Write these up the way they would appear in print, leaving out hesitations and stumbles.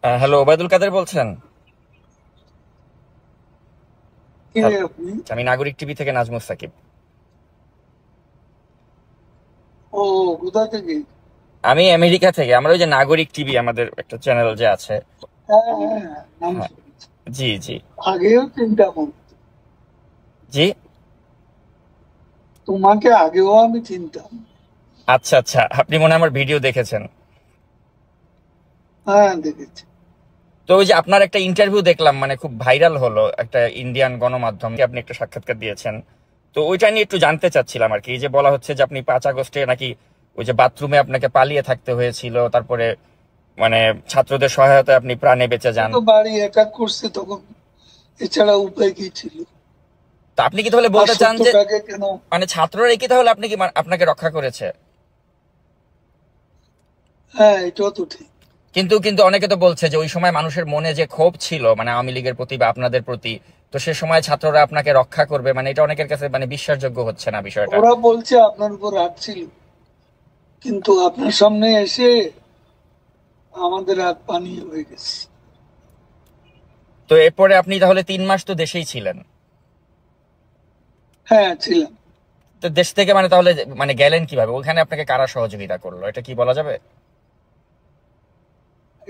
Hello, Obaidul Quader বলছেন? কে হ্যাঁ, আপনি? আমি নাগরিক টিভি থেকে নাজমুস সাকিব। ও, কোথা থেকে? আমি আমেরিকা থেকে। আমরা ওই যে নাগরিক টিভি, আমাদের একটা চ্যানেল যে আছে। হ্যাঁ, হ্যাঁ, হ্যাঁ, নাম হ্যাঁ, শুনেছি। জি জি। আগেও চিন্তা করতো। জি। তোমাকে আগেও আমি চিনতাম। আচ্ছা আচ্ছা, আপনি মনে হয় আমার ভিডিও দেখেছেন। হ্যাঁ, দেখেছি। তো ওই যে আপনার একটা ইন্টারভিউ দেখলাম, মানে খুব ভাইরাল হলো একটা ইন্ডিয়ান গণমাধ্যমে, আপনি একটা সাক্ষাৎকার দিয়েছেন। তো ওইটা নিয়ে একটু জানতে চাচ্ছিলাম আর কি। এই যে বলা হচ্ছে যে আপনি 5 আগস্টে নাকি ওই যে বাথরুমে আপনাকে পালিয়ে থাকতে হয়েছিল, তারপরে মানে ছাত্রদের সহায়তায় আপনি প্রাণে বেঁচে ও যান। তো বাড়ি অ্যাটাক করছে তখন, এছাড়া উপায় কি ছিল? তো আপনি কি তাহলে আর বলতে চান যে সত্যটাকে কেন? মানে ছাত্ররাই কি তাহলে আপনি কি আপনাকে রক্ষা করেছে? হ্যাঁ, এটাও তো ঠিক। কিন্তু কিন্তু অনেকে তো বলছে যে ওই সময় মানুষের মনে যে ক্ষোভ ছিল মানে আওয়ামী লীগের প্রতি বা আপনাদের প্রতি, তো সে সময় ছাত্ররা আপনাকে রক্ষা করবে, মানে এটা অনেকের কাছে মানে বিশ্বাসযোগ্য হচ্ছে না বিষয়টা। ওরা বলছে আপনার উপর রাগ ছিল, কিন্তু আপনার সামনে এসে আমাদের রাগ পানি হয়ে গেছে। তো এরপরে আপনি তাহলে 3 মাস তো দেশেই ছিলেন। হ্যাঁ, ছিলাম। তো দেশ থেকে মানে তাহলে মানে গেলেন কিভাবে? ওখানে আপনাকে কারা সহযোগিতা করলো, এটা কি বলা যাবে?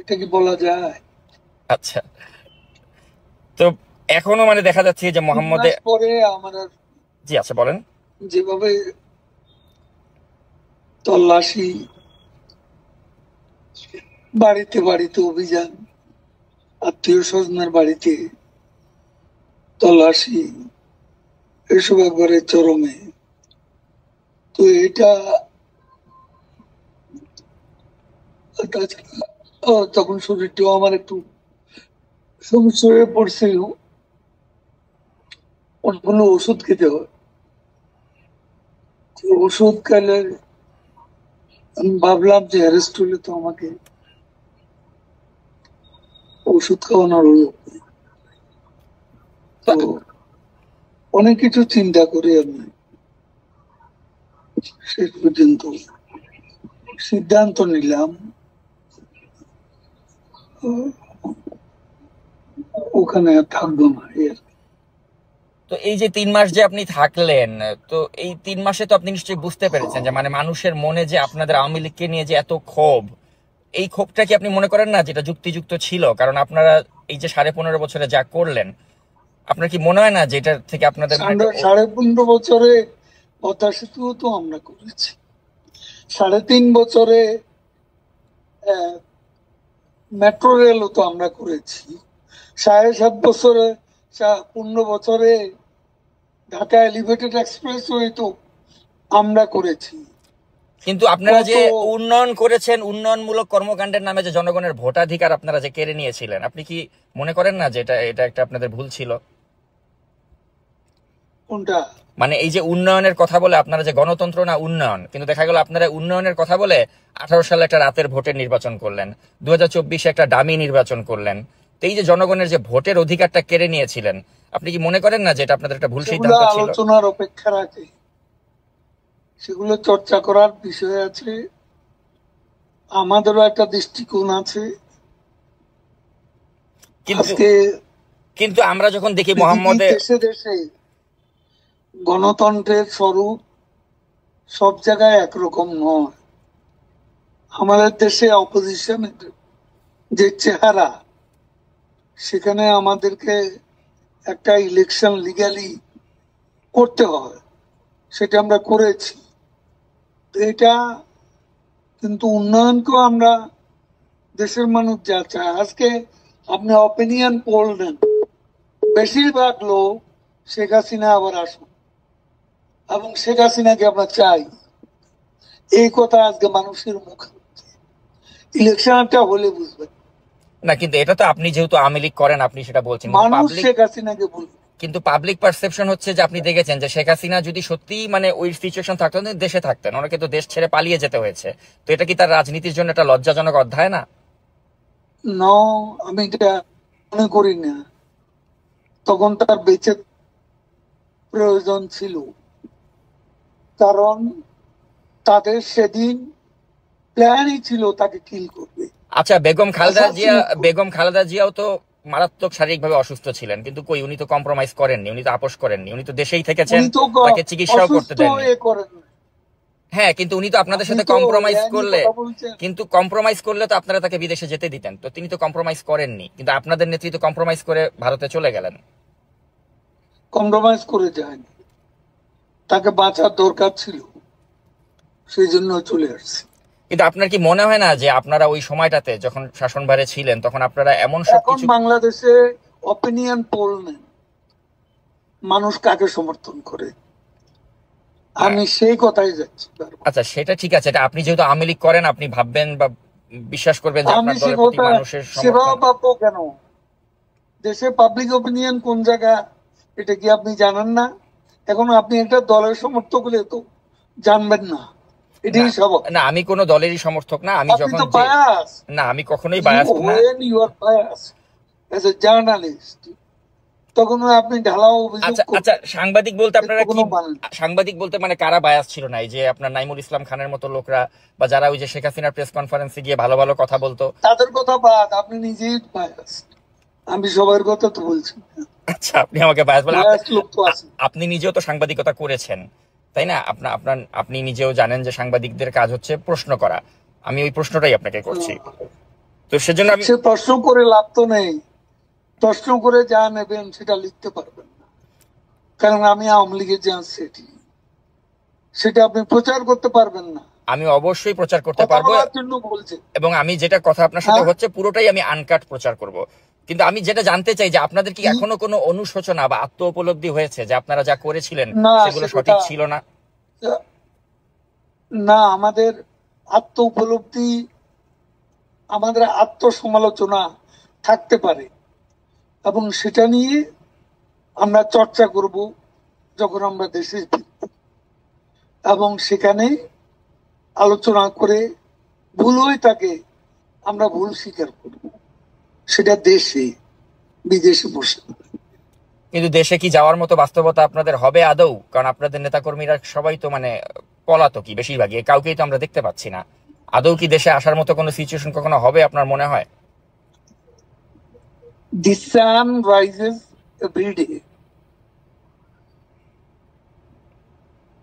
এটা কি বলা যায়? আচ্ছা। তো এখনো মানে দেখা যাচ্ছে যে তিন মোহাম্মদে। মাস পরে আমার আর জি আচ্ছা, বলেন। যেভাবে তল্লাশি, বাড়িতে বাড়িতে অভিযান, আত্মীয় স্বজনের বাড়িতে তল্লাশি, এসব একবারে চরমে। তো এটা তখন শরীরটাও আমার একটু সমস্যা হয়ে পড়ছিল। অনেকগুলো ওষুধ খেতে হয়। তো ওষুধ খেলে আমি ভাবলাম যে অ্যারেস্ট হলে তো আমাকে ওষুধ খাওয়ানোর হলো। তো তো অনেক কিছু চিন্তা করে আমি শেষ পর্যন্ত সিদ্ধান্ত নিলাম ওখানে আর থাকবো না এর। তো এই যে 3 মাস যে আপনি থাকলেন, তো এই 3 মাসে তো আপনি নিশ্চয়ই বুঝতে পেরেছেন যে মানে মানুষের মনে যে আপনাদের আওয়ামী লীগকে নিয়ে যে এত ক্ষোভ, এই ক্ষোভটা কি আপনি মনে করেন না যেটা যুক্তিযুক্ত ছিল? কারণ আপনারা এই যে 15.5 বছরে যা করলেন, আপনার কি মনে হয় না যে এটা থেকে আপনাদের মানে একটা আমরা 15.5 বছরে পদ্মা সেতু তো আমরা করেছি। 3.5 বছরে মেট্রো রেলও তো আমরা করেছি। 7.5 বছরে, 15 বছরে ঢাকা এলিভেটেড এক্সপ্রেসওয়ে তো আমরা করেছি। কিন্তু আপনারা কত! যে উন্নয়ন করেছেন, উন্নয়নমূলক কর্মকাণ্ডের নামে যে জনগণের ভোটাধিকার আপনারা যে কেড়ে নিয়েছিলেন, আপনি কি মনে করেন না যে এটা এটা একটা আপনাদের ভুল ছিল? কোনটা? মানে এই যে উন্নয়নের কথা বলে আপনারা যে গণতন্ত্র না উন্নয়ন, কিন্তু দেখা গেল আপনারা উন্নয়নের কথা বলে 18 সালে একটা রাতের ভোটের নির্বাচন করলেন, 2024 একটা ডামি নির্বাচন করলেন। তো এই যে জনগণের যে ভোটের অধিকারটা কেড়ে নিয়েছিলেন, আপনি কি মনে করেন না যে এটা আপনাদের একটা ভুল সেগুলো সিদ্ধান্ত ছিল? আলোচনার অপেক্ষা রাখে, সেগুলো চর্চা করার বিষয় আছে। আমাদেরও একটা দৃষ্টিকোণ আছে। কিন্তু আজকে কিন্তু আমরা যখন দেখি পৃথিবীর মোহাম্মদে। দেশে দেশে গণতন্ত্রের স্বরূপ সব জায়গায় একরকম নয়। আমাদের দেশে অপোজিশনের যে চেহারা, সেখানে আমাদেরকে একটা ইলেকশন লিগ্যালি করতে হয়, সেটা আমরা করেছি। তো এটা কিন্তু উন্নয়নকেও আমরা, দেশের মানুষ যা চায়, আজকে আপনি অপিনিয়ন পোল নেন, বেশিরভাগ লোক শেখ হাসিনা আবার আসুন, এবং শেখ হাসিনাকে আমরা চাই, এই কথা আজকে মানুষের মুখে। ইলেকশনটা হলে বুঝবেন, না, কিন্তু এটা তো আপনি যেহেতু আওয়ামী লীগ করেন আপনি সেটা বলছেন, কিন্তু মানুষ পাবলিক, শেখ হাসিনাকে বলবে। কিন্তু পাবলিক পারসেপশন হচ্ছে যে আপনি দেখেছেন যে শেখ হাসিনা যদি সত্যি মানে ওই সিচুয়েশন থাকতেন দেশে থাকতেন, ওনাকে তো দেশ ছেড়ে পালিয়ে যেতে হয়েছে। তো এটা কি তার রাজনীতির জন্য একটা লজ্জাজনক অধ্যায় না? ন, আমি এটা মনে করি না। তখন তার বেঁচে প্রয়োজন ছিল, কারণ তাদের সেদিন প্ল্যানই ছিল তাকে কিল করবে। আচ্ছা, আসাদ ছিল। বেগম খালেদা জিয়াও তো মারাত্মক শারীরিকভাবে অসুস্থ ছিলেন, কিন্তু কই, উনি তো কম্প্রোমাইজ করেননি, উনি তো আপোষ করেননি, উনি তো দেশেই থেকেছেন, উনি তো তাকে চিকিৎসাও করতে অসুস্থ দেননি। হয়ে করেন না। হ্যাঁ, কিন্তু উনি তো আপনাদের আপনি সাথে তো কম্প্রোমাইজ এ নিয়ে করলে, কথা বলছেন। তো আপনারা তাকে বিদেশে যেতে দিতেন, তো তিনি তো কম্প্রোমাইজ করেননি, কিন্তু আপনাদের নেতৃত্ব কম্প্রোমাইজ করে ভারতে চলে গেলেন। কম্প্রোমাইজ করে যায়নি, তাকে বাঁচার দরকার ছিল, সেই জন্য চলে আসছে। কিন্তু আপনার কি মনে হয় না যে আপনারা ওই সময়টাতে যখন শাসনভারে ছিলেন তখন আপনারা এমন এখন সবকিছু। বাংলাদেশে অপিনিয়ন পোল নেন, মানুষ কাকে সমর্থন করে, আমি সেই কথাই যাচ্ছি বারবার। আচ্ছা, সেটা ঠিক আছে, এটা আপনি যেহেতু আওয়ামী লীগ করেন, আপনি ভাববেন বা বিশ্বাস করবেন যে আমি আপনার সে দলের প্রতি কথা মানুষের সেভাবে সমর্থন। পাবো কেন? দেশে পাবলিক অপিনিয়ন কোন জায়গা, এটা কি আপনি জানেন না? এখন আপনি একটা দলের সমর্থক হলে তো জানবেন না, না, এটাই স্বাভাবিক। না, আমি কোনো দলেরই সমর্থক না, আমি আপনি যখন তো যে, বায়াস, না, আমি কখনোই বায়াস্ট না। when you are biased as a journalist, তখন আপনি ঢালাও অভিযোগ আচ্ছা, আচ্ছা, করবেন, সাংবাদিক বলতে এর তো আপনারা কি, কোনো মানে নেই। সাংবাদিক বলতে মানে কারা বায়াস ছিল না? এই যে আপনার নাইমুল ইসলাম খানের মতো লোকরা, বা যারা ওই যে শেখ হাসিনার প্রেস কনফারেন্সে গিয়ে ভালো ভালো কথা বলতো। তাদের কথা বাদ, আপনি নিজেই বায়াস। আমি সবার কথা তো বলছি না। আচ্ছা, আপনি আমাকে বায়াস বলে, বায়াস লোক তো আছে। আপনি নিজেও তো সাংবাদিকতা করেছেন, তাই না? আপনি নিজেও জানেন যে সাংবাদিকদের কাজ হচ্ছে প্রশ্ন করা। আমি ওই প্রশ্নটাই আপনাকে করছি, তো সেজন্য আমি। সে প্রশ্ন করে লাভ তো নেই, প্রশ্ন করে যা নেবেন সেটা লিখতে পারবেন না, কারণ আমি আওয়ামী লীগের যে সেটি, সেটা আপনি প্রচার করতে পারবেন না। আমি অবশ্যই প্রচার করতে কথা পারবো, বলার জন্য বলছে। এবং আমি যেটা কথা আপনার সাথে হ্যাঁ, হচ্ছে পুরোটাই আমি আনকাট প্রচার করব। কিন্তু আমি যেটা জানতে চাই যে আপনাদের কি কি? এখনো কোনো অনুশোচনা বা আত্ম উপলব্ধি হয়েছে যে আপনারা যা করেছিলেন না, সেগুলো সে সঠিক কথা ছিল না? না। আমাদের আত্ম উপলব্ধি, আমাদের আত্মসমালোচনা থাকতে পারে, এবং সেটা নিয়ে আমরা চর্চা করব যখন আমরা দেশে ফিরব, এবং সেখানে আলোচনা করে ভুল হয়ে থাকে আমরা ভুল স্বীকার করব, সেটা দেশে বিদেশে বসে। কিন্তু দেশে কি যাওয়ার মতো বাস্তবতা আপনাদের হবে আদৌ? কারণ আপনাদের নেতাকর্মীরা সবাই তো মানে পলাতকই বেশিরভাগই, কাউকেই তো আমরা দেখতে পাচ্ছি না। আদৌ কি দেশে আসার মতো কোনো সিচুয়েশন কখনো হবে আপনার মনে হয়? The sun rises every day,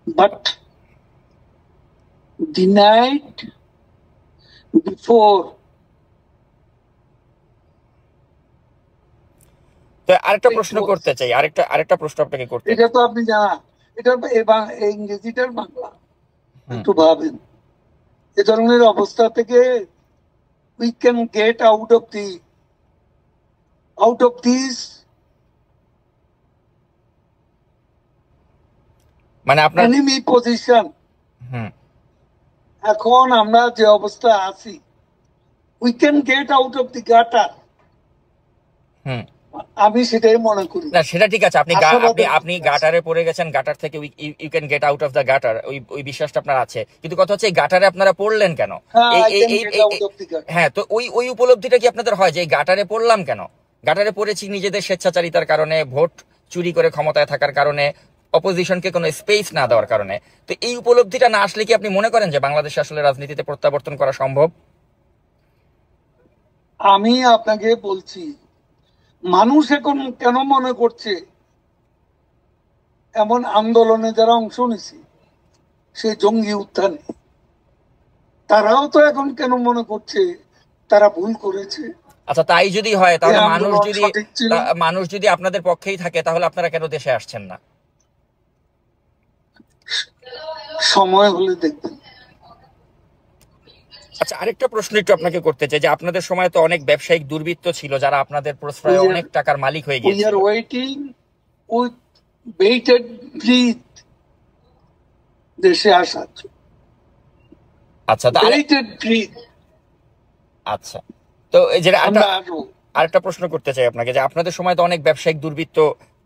but the night before, তো আরেকটা it প্রশ্ন was, করতে চাই, আরেকটা প্রশ্ন আপনাকে করতে। এটা তো আপনি জানা, এটা ইংরেজিটার বাংলা, হুম। একটু ভাবেন। এ ধরনের অবস্থা থেকে we can get out of this মানে আপনার। enemy position। হুম। এখন আমরা যে অবস্থা আছি, we can get out of the gutter, হুম। আমি সেটাই মনে করি। না, সেটা ঠিক আছে, আপনি আশাবাদের আপনি দিকে আছে। গাটারে পড়ে গেছেন, গাটার থেকে you can get out of the gutter, ওই ওই বিশ্বাসটা আপনার আছে, কিন্তু কথা হচ্ছে এই গাটারে আপনারা পড়লেন কেন? হ্যাঁ, এই I এই can এই get এই- out এই- of the gutter। হ্যাঁ, তো ওই ওই উপলব্ধিটা কি আপনাদের হয় যে এই গাটারে পড়লাম কেন? গাটারে পড়েছি নিজেদের স্বেচ্ছাচারিতার কারণে, ভোট চুরি করে ক্ষমতায় থাকার কারণে, অপোজিশনকে কোনো স্পেস না দেওয়ার কারণে। তো এই উপলব্ধিটা না আসলে কি আপনি মনে করেন যে বাংলাদেশে আসলে রাজনীতিতে প্রত্যাবর্তন করা সম্ভব? আমি আপনাকে বলছি, মানুষ এখন কেন মনে করছে, এমন আন্দোলনে যারা অংশ নিছে, সেই জঙ্গি উত্থানে, তারাও তো এখন কেন মনে করছে তারা ভুল করেছে, আচ্ছা, তাই যদি হয় এই তাহলে আন্দোলন সঠিক ছিল। মানুষ যদি আপনাদের পক্ষেই থাকে তাহলে আপনারা কেন দেশে আসছেন না? সময় হলে দেখবেন। আচ্ছা, আরেকটা প্রশ্ন একটু আপনাকে করতে চাই যে আপনাদের সময় তো অনেক ব্যবসায়িক দুর্বৃত্ত ছিল যারা আপনাদের প্রশ্রয়ে We are- অনেক টাকার মালিক হয়ে We গিয়েছিল। are waiting with bated breath দেশে আসার জন্য। আচ্ছা, Bated breath, আচ্ছা, তো এই যে আমরা আসবো। আরেকটা প্রশ্ন করতে চাই আপনাকে যে আপনাদের সময় তো অনেক ব্যবসায়িক দুর্বৃত্ত,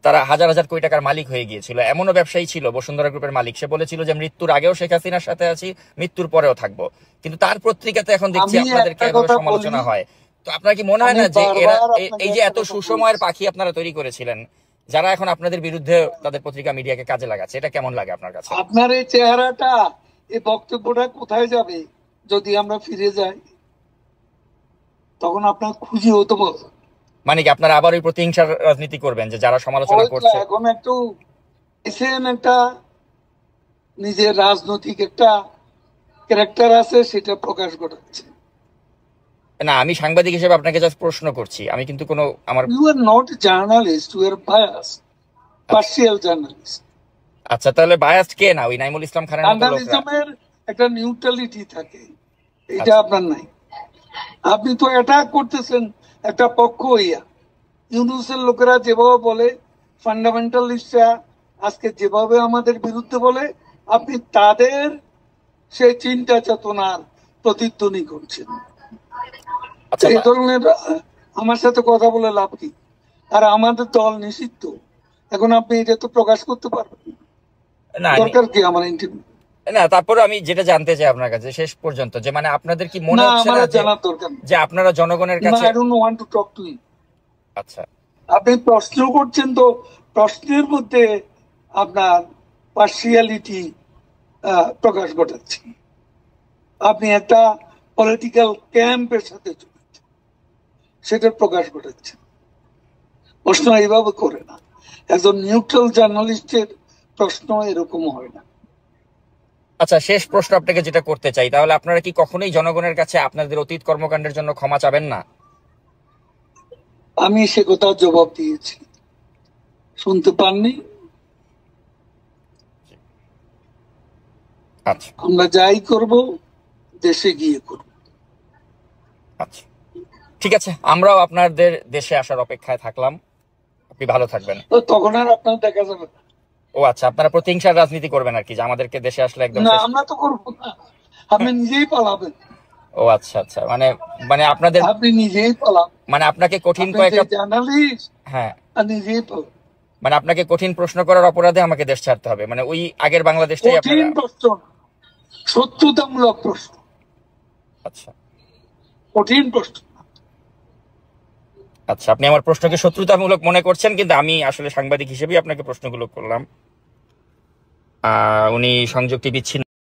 তারা হাজার হাজার কোটি টাকার মালিক হয়ে গিয়েছিল। এমনও ব্যবসায়ী ছিল, বসুন্ধরা গ্রুপের মালিক, সে বলেছিল যে মৃত্যুর আগেও শেখ হাসিনার সাথে আছি, মৃত্যুর পরেও থাকবো, কিন্তু তার পত্রিকাতে এখন দেখছি আমি আপনাদেরকে একটা এভাবে কথা সমালোচনা বলি, হয়। তো আপনার কি মনে হয় আমি না যে এরা বারবার এই আপনাকে যে একটা এত কথা সুসময়ের বলছি, পাখি আপনারা তৈরি করেছিলেন, যারা এখন আপনাদের বিরুদ্ধে তাদের পত্রিকা মিডিয়াকে কাজে লাগাচ্ছে, এটা কেমন লাগে আপনার কাছে? আপনার এই চেহারাটা, এই বক্তব্যটা কোথায় যাবে যদি আমরা ফিরে যাই? তখন আপনার খুশি হতে বল। মানে কি আপনারা আবার ওই প্রতিহিংসার রাজনীতি করবেন যে যারা সমালোচনা করছে? এখন একটু এসেন, একটা নিজের রাজনৈতিক একটা ক্যারেক্টার আছে, সেটা প্রকাশ ঘটাচ্ছে। না, আমি সাংবাদিক হিসেবে আপনাকে জাস্ট প্রশ্ন করছি, আমি কিন্তু কোনো আমার। You are not journalist, you are bias, partial journalist. আচ্ছা, তাহলে বায়াসড কে না? ওই নাইমুল ইসলাম খানের মতো লোকরা? জার্নালিজমের একটা নিউট্রালিটি থাকে, এটা আচ্ছা। আপনার নাই। আপনি তো অ্যাটাক করতেছেন একটা পক্ষ হইয়া। ইউনুসের লোকেরা যেভাবে বলে, ফান্ডামেন্টালিস্টরা আজকে যেভাবে আমাদের বিরুদ্ধে বলে, আপনি তাদের সেই চিন্তা চেতনার প্রতিধ্বনি করছেন। আচ্ছা, এই ধরনের আমার সাথে কথা বলে লাভ কি? আর আমাদের দল নিষিদ্ধ, এখন আপনি এটা তো প্রকাশ করতে পারবেন না। না দরকার কি আমার ইন্টারভিউ? না, তারপরে আমি যেটা জানতে চাই আপনার কাছে শেষ পর্যন্ত, যে মানে আপনাদের কি মনে না, হচ্ছে আমার না জানার দরকার নেই। যে আপনারা জনগণের না, কাছে? I don't want to talk to you. আচ্ছা আপনি প্রশ্ন করছেন, তো প্রশ্নের মধ্যে আপনার পার্সিয়ালিটি প্রকাশ ঘটাচ্ছেন। আপনি একটা পলিটিক্যাল ক্যাম্পের সাথে জড়িত, সেটার প্রকাশ ঘটাচ্ছেন। প্রশ্ন এইভাবে করে না। একজন নিউট্রাল জার্নালিস্টের প্রশ্ন এরকম হয় না। আচ্ছা, শেষ প্রশ্ন আপনাকে যেটা করতে চাই, তাহলে আপনারা কি কখনোই জনগণের কাছে আপনাদের অতীত কর্মকাণ্ডের জন্য ক্ষমা চাবেন না? আমি সে কথা জবাব দিয়েছি, শুনতে পাননি? আচ্ছা আমরা যাই করব দেশে গিয়ে করব। আচ্ছা, ঠিক আছে, আমরাও আপনাদের দেশে আসার অপেক্ষায় থাকলাম। আপনি ভালো থাকবেন। তো তখন আর আপনার দেখা যাবে না। ও আচ্ছা, আপনারা প্রতিহিংসার রাজনীতি করবেন আর কি, যে আমাদেরকে দেশে আসলে একদম না, শেষ। আমরা তো করবো না, আপনি নিজেই পালাবেন। ও আচ্ছা আচ্ছা, মানে মানে আপনাদের, আপনি নিজেই পালান। মানে আপনাকে কঠিন আপনি কয়েকটা, যে জার্নালিস্ট, হ্যাঁ, আর নিজেই পালান। মানে আপনাকে কঠিন প্রশ্ন করার অপরাধে আমাকে দেশ ছাড়তে হবে, মানে ওই আগের বাংলাদেশটাই কঠিন আপনারা? প্রশ্ন না, সত্যতামূলক প্রশ্ন, আচ্ছা কঠিন প্রশ্ন। আচ্ছা, আপনি আমার প্রশ্নকে শত্রুতামূলক মনে করছেন, কিন্তু আমি আসলে সাংবাদিক হিসেবেই আপনাকে প্রশ্নগুলো করলাম। উনি সংযোগটি বিচ্ছিন্ন